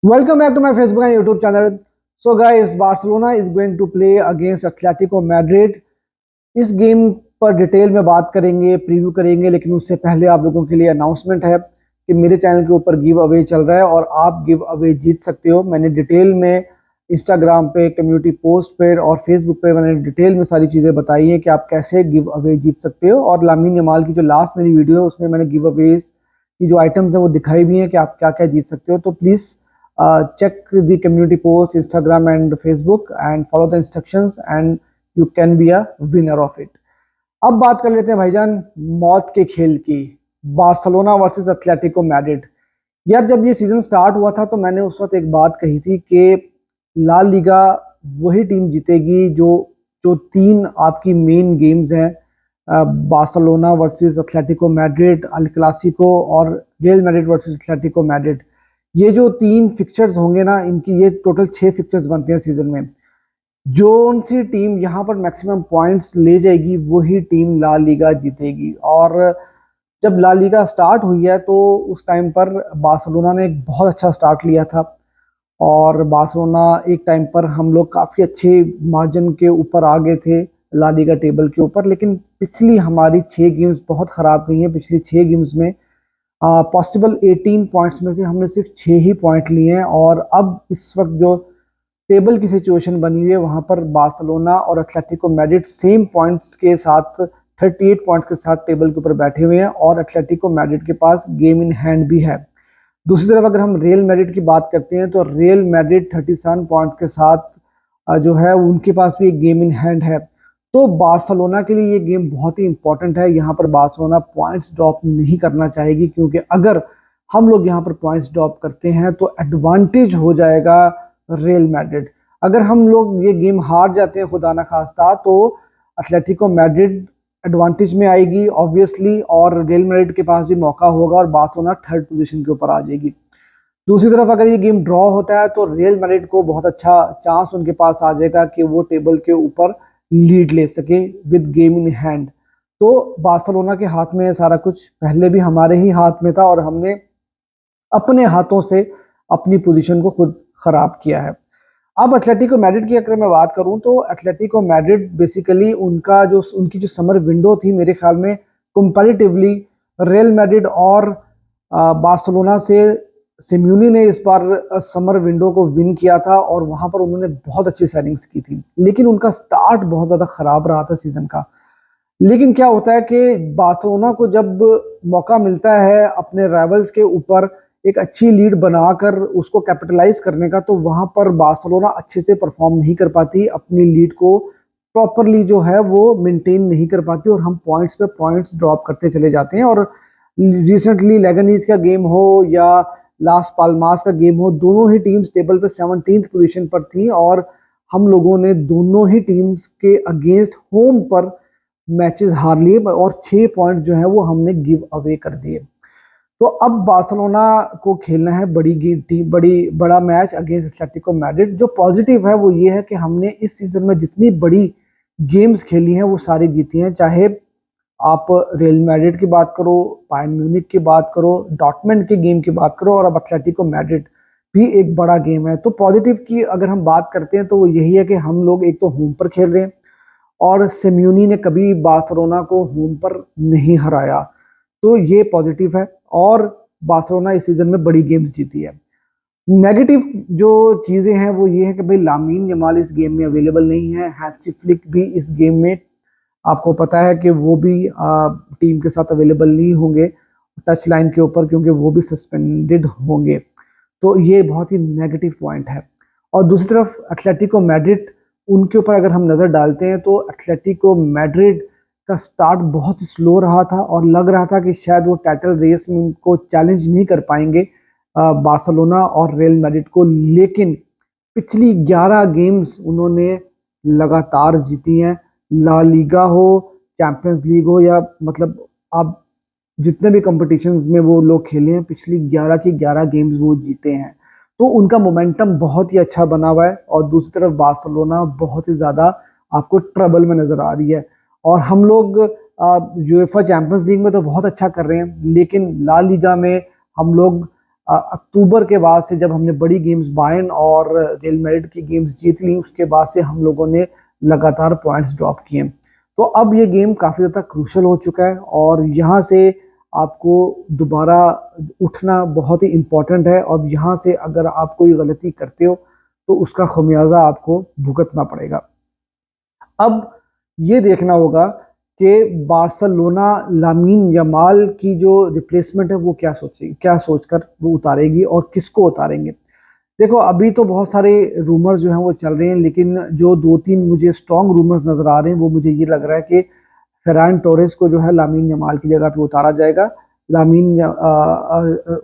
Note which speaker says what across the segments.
Speaker 1: Welcome back to my Facebook and YouTube channel. So guys, Barcelona is going to play against Atletico Madrid. इस game पर detail में बात करेंगे, preview करेंगे, लेकिन उससे पहले आप लोगों के लिए अनाउंसमेंट है कि मेरे चैनल के ऊपर गिव अवे चल रहा है और आप गिव अवे जीत सकते हो। मैंने डिटेल में इंस्टाग्राम पे, कम्युनिटी पोस्ट पे और फेसबुक पे मैंने डिटेल में सारी चीज़ें बताई हैं कि आप कैसे गिव अवे जीत सकते हो। और लामीन यमाल की जो लास्ट मेरी वीडियो है उसमें मैंने गिव अवेज की जो आइटम्स हैं वो दिखाई भी हैं कि आप क्या क्या जीत सकते हो। तो please check the community post Instagram and Facebook and follow the instructions and you can be a winner of it। अब बात कर लेते हैं भाईजान मौत के खेल की, बार्सिलोना वर्सेस एथलेटिको मैड्रिड। यार जब ये सीजन स्टार्ट हुआ था तो मैंने उस वक्त एक बात कही थी कि ला लीगा वही टीम जीतेगी जो जो तीन आपकी मेन गेम्स हैं, बार्सिलोना वर्सेस एथलेटिको मैड्रिड, अल क्लासिको और real Madrid versus Atletico Madrid. ये जो तीन फिक्चर्स होंगे ना, इनकी ये टोटल 6 फिक्चर्स बनते हैं सीजन में। जो सी टीम यहाँ पर मैक्सिमम पॉइंट्स ले जाएगी वही टीम ला लीगा जीतेगी। और जब ला लीगा स्टार्ट हुई है तो उस टाइम पर बार्सिलोना ने एक बहुत अच्छा स्टार्ट लिया था और बार्सिलोना एक टाइम पर हम लोग काफ़ी अच्छे मार्जिन के ऊपर आ गए थे ला लीगा टेबल के ऊपर। लेकिन पिछली हमारी 6 गेम्स बहुत ख़राब गई हैं। पिछली 6 गेम्स में पॉसिबल 18 पॉइंट्स में से हमने सिर्फ 6 ही पॉइंट लिए हैं। और अब इस वक्त जो टेबल की सिचुएशन बनी हुई है वहां पर बार्सिलोना और एथलेटिको मैड्रिड सेम पॉइंट्स के साथ 38 पॉइंट्स के साथ टेबल के ऊपर बैठे हुए हैं और एथलेटिको मैड्रिड के पास गेम इन हैंड भी है। दूसरी तरफ अगर हम रियल मैड्रिड की बात करते हैं तो रियल मैड्रिड 37 पॉइंट्स के साथ जो है उनके पास भी एक गेम इन हैंड है। तो बार्सिलोना के लिए ये गेम बहुत ही इंपॉर्टेंट है। यहाँ पर बार्सिलोना पॉइंट्स ड्रॉप नहीं करना चाहेगी, क्योंकि अगर हम लोग यहाँ पर पॉइंट्स ड्रॉप करते हैं तो एडवांटेज हो जाएगा रियल मैड्रिड। अगर हम लोग ये गेम हार जाते हैं खुदा ना खास्ता तो एथलेटिको मैड्रिड एडवांटेज में आएगी ऑब्वियसली और रियल मैड्रिड के पास भी मौका होगा और बार्सिलोना थर्ड पोजीशन के ऊपर आ जाएगी। दूसरी तरफ अगर ये गेम ड्रॉ होता है तो रियल मैड्रिड को बहुत अच्छा चांस उनके पास आ जाएगा कि वो टेबल के ऊपर लीड ले सके विद गेम इन हैंड। तो बार्सिलोना के हाथ में है सारा कुछ, पहले भी हमारे ही हाथ में था और हमने अपने हाथों से अपनी पोजीशन को खुद खराब किया है। अब एथलेटिको मैड्रिड की अगर मैं बात करूं तो एथलेटिको मैड्रिड बेसिकली उनकी जो समर विंडो थी मेरे ख्याल में कंपैरेटिवली रियल मैड्रिड और बार्सिलोना से सिम्यूनी ने इस बार समर विंडो को विन किया था और वहां पर उन्होंने बहुत अच्छी साइनिंग्स की थी। लेकिन उनका स्टार्ट बहुत ज्यादा खराब रहा था सीजन का। लेकिन क्या होता है कि बार्सिलोना को जब मौका मिलता है अपने राइवल्स के ऊपर एक अच्छी लीड बनाकर उसको कैपिटलाइज करने का, तो वहां पर बार्सिलोना अच्छे से परफॉर्म नहीं कर पाती, अपनी लीड को प्रॉपरली जो है वो मेंटेन नहीं कर पाती और हम पॉइंट्स पे पॉइंट्स ड्रॉप करते चले जाते हैं। और रिसेंटली लेगनीज का गेम हो या लास पाल्मास का गेम हो, दोनों ही टीम्स टेबल पे 17th पोजीशन पर थी और हम लोगों ने दोनों ही टीम्स के अगेंस्ट होम पर मैचेस हार लिए और 6 पॉइंट जो है वो हमने गिव अवे कर दिए। तो अब बार्सिलोना को खेलना है बड़ा मैच अगेंस्ट एथलेटिको मैड्रिड। जो पॉजिटिव है वो ये है कि हमने इस सीजन में जितनी बड़ी गेम्स खेली हैं वो सारी जीती हैं, चाहे आप रियल मैड्रिड की बात करो, बायर्न म्यूनिख की बात करो, डॉर्टमंड के गेम की बात करो और अब एथलेटिको मैड्रिड भी एक बड़ा गेम है। तो पॉजिटिव की अगर हम बात करते हैं तो वो यही है कि हम लोग एक तो होम पर खेल रहे हैं और सिम्यूनी ने कभी बार्सिलोना को होम पर नहीं हराया, तो ये पॉजिटिव है। और बार्सिलोना इस सीजन में बड़ी गेम्स जीती है। नेगेटिव जो चीजें हैं वो ये है कि भाई लामीन यमाल इस गेम में अवेलेबल नहीं है, हैंसी फ्लिक भी इस गेम में आपको पता है कि वो भी टीम के साथ अवेलेबल नहीं होंगे टच लाइन के ऊपर, क्योंकि वो भी सस्पेंडेड होंगे। तो ये बहुत ही नेगेटिव पॉइंट है। और दूसरी तरफ एथलेटिको मैड्रिड, उनके ऊपर अगर हम नज़र डालते हैं तो एथलेटिको मैड्रिड का स्टार्ट बहुत ही स्लो रहा था और लग रहा था कि शायद वो टाइटल रेस में उनको चैलेंज नहीं कर पाएंगे बार्सिलोना और रियल मैड्रिड को। लेकिन पिछली 11 गेम्स उन्होंने लगातार जीती हैं। ला लीगा हो, चैंपियंस लीग हो या मतलब आप जितने भी कॉम्पिटिशन्स में वो लोग खेले हैं पिछली 11 की 11 गेम्स वो जीते हैं। तो उनका मोमेंटम बहुत ही अच्छा बना हुआ है। और दूसरी तरफ बार्सिलोना बहुत ही ज्यादा आपको ट्रबल में नजर आ रही है। और हम लोग यूएफा चैंपियंस लीग में तो बहुत अच्छा कर रहे हैं, लेकिन ला लीगा में हम लोग अक्टूबर के बाद से जब हमने बड़ी गेम्स बायर्न और रियल मैड्रिड की गेम्स जीत ली, उसके बाद से हम लोगों ने लगातार पॉइंट्स ड्रॉप किए। तो अब ये गेम काफ़ी ज़्यादा क्रूशल हो चुका है और यहाँ से आपको दोबारा उठना बहुत ही इम्पोर्टेंट है। और यहाँ से अगर आप कोई गलती करते हो तो उसका खमियाजा आपको भुगतना पड़ेगा। अब ये देखना होगा कि बार्सिलोना लामीन यमाल की जो रिप्लेसमेंट है वो क्या सोचेगी, क्या सोचकर वो उतारेगी और किसको उतारेंगे। देखो अभी तो बहुत सारे रूमर्स जो हैं वो चल रहे हैं, लेकिन जो 2-3 मुझे स्ट्रॉन्ग रूमर्स नजर आ रहे हैं वो मुझे ये लग रहा है कि फेरान टोरेस को जो है लामीन यमाल की जगह पे उतारा जाएगा।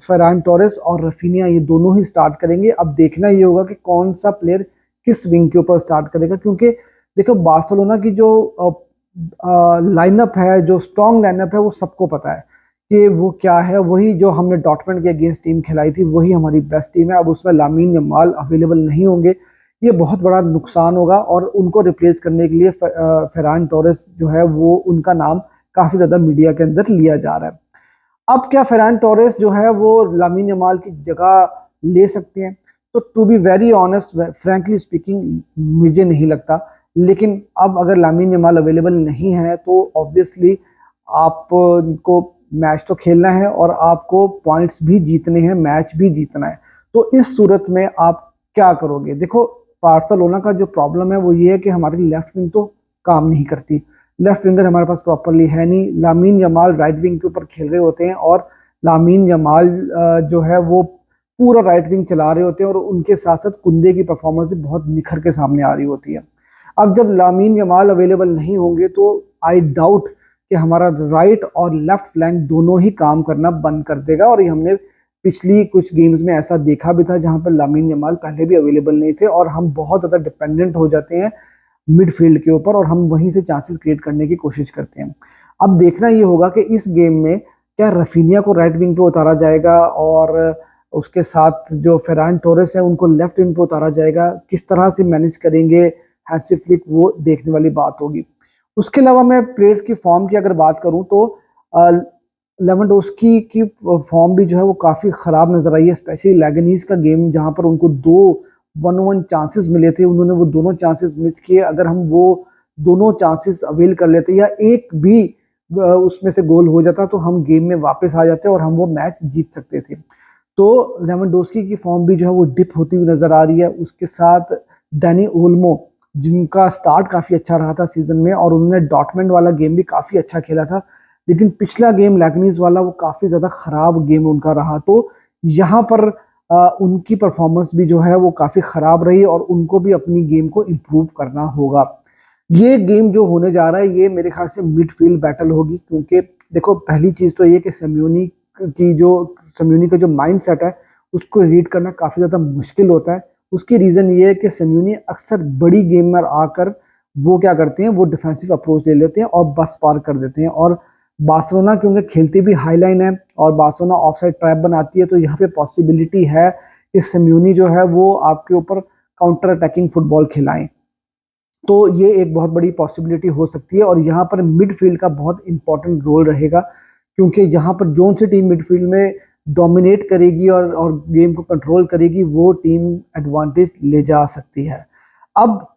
Speaker 1: फेरान टोरेस और रफीनिया ये दोनों ही स्टार्ट करेंगे। अब देखना ये होगा कि कौन सा प्लेयर किस विंग के ऊपर स्टार्ट करेगा, क्योंकि देखो बार्सिलोना की जो लाइनअप है, जो स्ट्रॉन्ग लाइनअप है, वो सबको पता है कि वो क्या है। वही जो हमने डॉर्टमंड के अगेंस्ट टीम खिलाई थी वही हमारी बेस्ट टीम है। अब उसमें लामीन यमाल अवेलेबल नहीं होंगे, ये बहुत बड़ा नुकसान होगा और उनको रिप्लेस करने के लिए फेरान टोरेस जो है वो उनका नाम काफ़ी ज़्यादा मीडिया के अंदर लिया जा रहा है। अब क्या फेरान टोरेस जो है वो लामीन यमाल की जगह ले सकते हैं? तो to be very honest, frankly speaking, मुझे नहीं लगता। लेकिन अब अगर लामीन यमाल अवेलेबल नहीं है तो ऑब्वियसली आपको मैच तो खेलना है और आपको पॉइंट्स भी जीतने हैं, मैच भी जीतना है। तो इस सूरत में आप क्या करोगे? देखो बार्सिलोना का जो प्रॉब्लम है वो ये है कि हमारी लेफ्ट विंग तो काम नहीं करती, लेफ्ट विंगर हमारे पास प्रॉपरली है नहीं। लामीन यमाल राइट विंग के ऊपर खेल रहे होते हैं और लामीन यमाल जो है वो पूरा राइट विंग चला रहे होते हैं और उनके साथ साथ कुंदे की परफॉर्मेंस भी बहुत निखर के सामने आ रही होती है। अब जब लामीन यमाल अवेलेबल नहीं होंगे तो आई डाउट कि हमारा राइट और लेफ्ट फ्लैंक दोनों ही काम करना बंद कर देगा। और ये हमने पिछली कुछ गेम्स में ऐसा देखा भी था जहां पर लामीन यमाल पहले भी अवेलेबल नहीं थे और हम बहुत ज़्यादा डिपेंडेंट हो जाते हैं मिडफील्ड के ऊपर और हम वहीं से चांसेस क्रिएट करने की कोशिश करते हैं। अब देखना ये होगा कि इस गेम में क्या रफीनिया को राइट विंग पे उतारा जाएगा और उसके साथ जो फेरान टोरेस है उनको लेफ्ट विंग पे उतारा जाएगा, किस तरह से मैनेज करेंगे हैंसी फ्लिक, वो देखने वाली बात होगी। उसके अलावा मैं प्लेयर्स की फॉर्म की अगर बात करूं तो लेवेंडोस्की की फॉर्म भी जो है वो काफ़ी ख़राब नज़र आई है, स्पेशली लेगनीज का गेम जहां पर उनको 2-1 चांसेस मिले थे, उन्होंने वो दोनों चांसेस मिस किए। अगर हम वो दोनों चांसेस अवेल कर लेते या एक भी उसमें से गोल हो जाता तो हम गेम में वापस आ जाते और हम वो मैच जीत सकते थे। तो लेवेंडोस्की की फॉर्म भी जो है वो डिप होती हुई नजर आ रही है। उसके साथ डैनी ओल्मो जिनका स्टार्ट काफ़ी अच्छा रहा था सीजन में और उन्होंने डॉर्टमंड वाला गेम भी काफ़ी अच्छा खेला था, लेकिन पिछला गेम लैगनीज वाला वो काफ़ी ज़्यादा ख़राब गेम उनका रहा। तो यहाँ पर उनकी परफॉर्मेंस भी जो है वो काफ़ी ख़राब रही और उनको भी अपनी गेम को इम्प्रूव करना होगा। ये गेम जो होने जा रहा है ये मेरे ख्याल से मिडफील्ड बैटल होगी, क्योंकि देखो पहली चीज़ तो ये कि सेम्योनी का जो माइंड सेट है उसको रीड करना काफ़ी ज़्यादा मुश्किल होता है। उसकी रीज़न ये है कि सेम्योनी अक्सर बड़ी गेम में आकर वो क्या करते हैं, वो डिफेंसिव अप्रोच ले लेते हैं और बस पार कर देते हैं। और बार्सिलोना क्योंकि खेलती भी हाई लाइन है और बार्सिलोना ऑफसाइड ट्रैप बनाती है, तो यहाँ पे पॉसिबिलिटी है कि सेम्योनी जो है वो आपके ऊपर काउंटर अटैकिंग फुटबॉल खिलाएं। तो ये एक बहुत बड़ी पॉसिबिलिटी हो सकती है और यहाँ पर मिडफील्ड का बहुत इंपॉर्टेंट रोल रहेगा, क्योंकि यहाँ पर जोन सी टीम मिडफील्ड में डोमिनेट करेगी और गेम को कंट्रोल करेगी वो टीम एडवांटेज ले जा सकती है। अब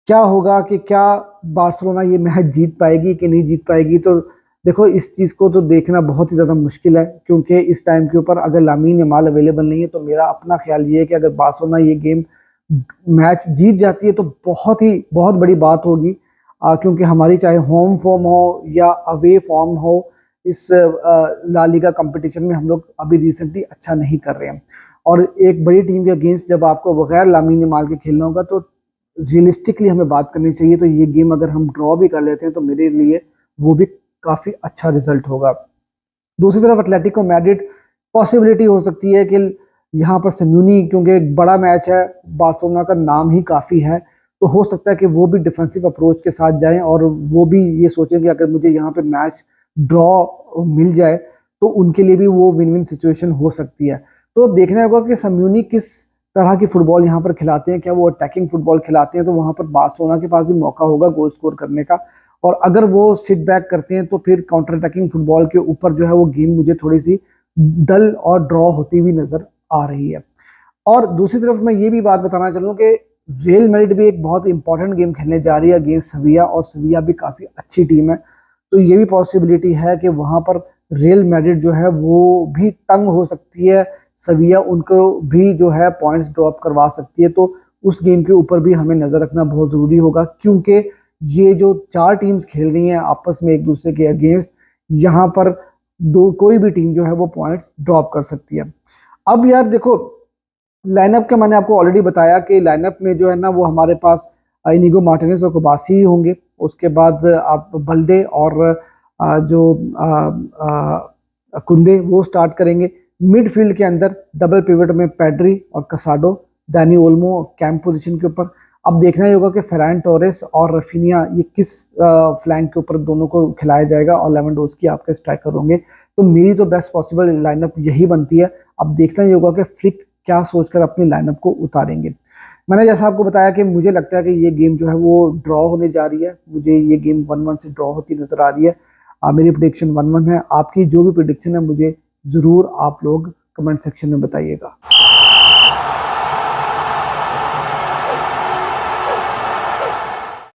Speaker 1: क्या होगा कि क्या बार्सिलोना ये मैच जीत पाएगी कि नहीं जीत पाएगी, तो देखो इस चीज़ को तो देखना बहुत ही ज़्यादा मुश्किल है, क्योंकि इस टाइम के ऊपर अगर लामीन यमाल अवेलेबल नहीं है तो मेरा अपना ख्याल ये है कि अगर बार्सिलोना ये गेम मैच जीत जाती है तो बहुत बड़ी बात होगी, क्योंकि हमारी चाहे होम फॉर्म हो या अवे फॉर्म हो, इस ला लीगा कंपटीशन में हम लोग अभी रिसेंटली अच्छा नहीं कर रहे हैं। और एक बड़ी टीम के अगेंस्ट जब आपको बगैर लामीन यमाल के खेलना होगा तो रियलिस्टिकली हमें बात करनी चाहिए। तो ये गेम अगर हम ड्रॉ भी कर लेते हैं तो मेरे लिए वो भी काफ़ी अच्छा रिजल्ट होगा। दूसरी तरफ एटलेटिको मैड्रिड, पॉसिबिलिटी हो सकती है कि यहाँ पर सेम्यूनी, क्योंकि एक बड़ा मैच है, बार्सिलोना का नाम ही काफ़ी है, तो हो सकता है कि वो भी डिफेंसिव अप्रोच के साथ जाएं और वो भी ये सोचें कि अगर मुझे यहाँ पे मैच ड्रॉ मिल जाए तो उनके लिए भी वो विन विन सिचुएशन हो सकती है। तो अब देखना होगा कि सेम्यूनी किस तरह की फुटबॉल यहाँ पर खिलाते हैं, क्या वो अटैकिंग फुटबॉल खिलाते हैं, तो वहाँ पर बार्सिलोना के पास भी मौका होगा गोल स्कोर करने का। और अगर वो सिट बैक करते हैं तो फिर काउंटर अटैकिंग फुटबॉल के ऊपर जो है वो गेम मुझे थोड़ी सी डल और ड्रॉ होती हुई नजर आ रही है। और दूसरी तरफ मैं ये भी बात बताना चाहूँ कि रियल मैड्रिड भी एक बहुत इंपॉर्टेंट गेम खेलने जा रही है अगेंस्ट सविया, और सविया भी काफी अच्छी टीम है। तो ये भी पॉसिबिलिटी है कि वहां पर रियल मैड्रिड जो है वो भी तंग हो सकती है, सविया उनको भी जो है पॉइंट्स ड्रॉप करवा सकती है। तो उस गेम के ऊपर भी हमें नजर रखना बहुत जरूरी होगा, क्योंकि ये जो चार टीम्स खेल रही हैं आपस में एक दूसरे के अगेंस्ट, यहाँ पर दो कोई भी टीम जो है वो पॉइंट्स ड्रॉप कर सकती है। अब यार देखो, लाइनअप के मैंने आपको ऑलरेडी बताया कि लाइनअप में जो है ना वो हमारे पास इनिगो मार्टिनेज और कुबारसी ही होंगे। उसके बाद आप बल्दे और जो कुंदे वो स्टार्ट करेंगे। मिडफील्ड के अंदर डबल पिवट में पेड्री और कसाडो, डैनी ओल्मो कैंप पोजीशन के ऊपर। अब देखना ही होगा कि फेरान टोरेस और रफीनिया ये किस फ्लैंक के ऊपर दोनों को खिलाया जाएगा, और लेवेंडोस्की आपके स्ट्राइकर होंगे। तो मेरी तो बेस्ट पॉसिबल लाइनअप यही बनती है। अब देखना ही होगा कि फ्लिक क्या सोचकर अपनी लाइनअप को उतारेंगे। मैंने जैसा आपको बताया कि मुझे लगता है कि ये गेम जो है वो ड्रॉ होने जा रही है, मुझे ये गेम 1-1 से ड्रॉ होती नजर आ रही है। मेरी प्रिडिक्शन 1-1 है। आपकी जो भी प्रिडिक्शन है मुझे जरूर आप लोग कमेंट सेक्शन में बताइएगा।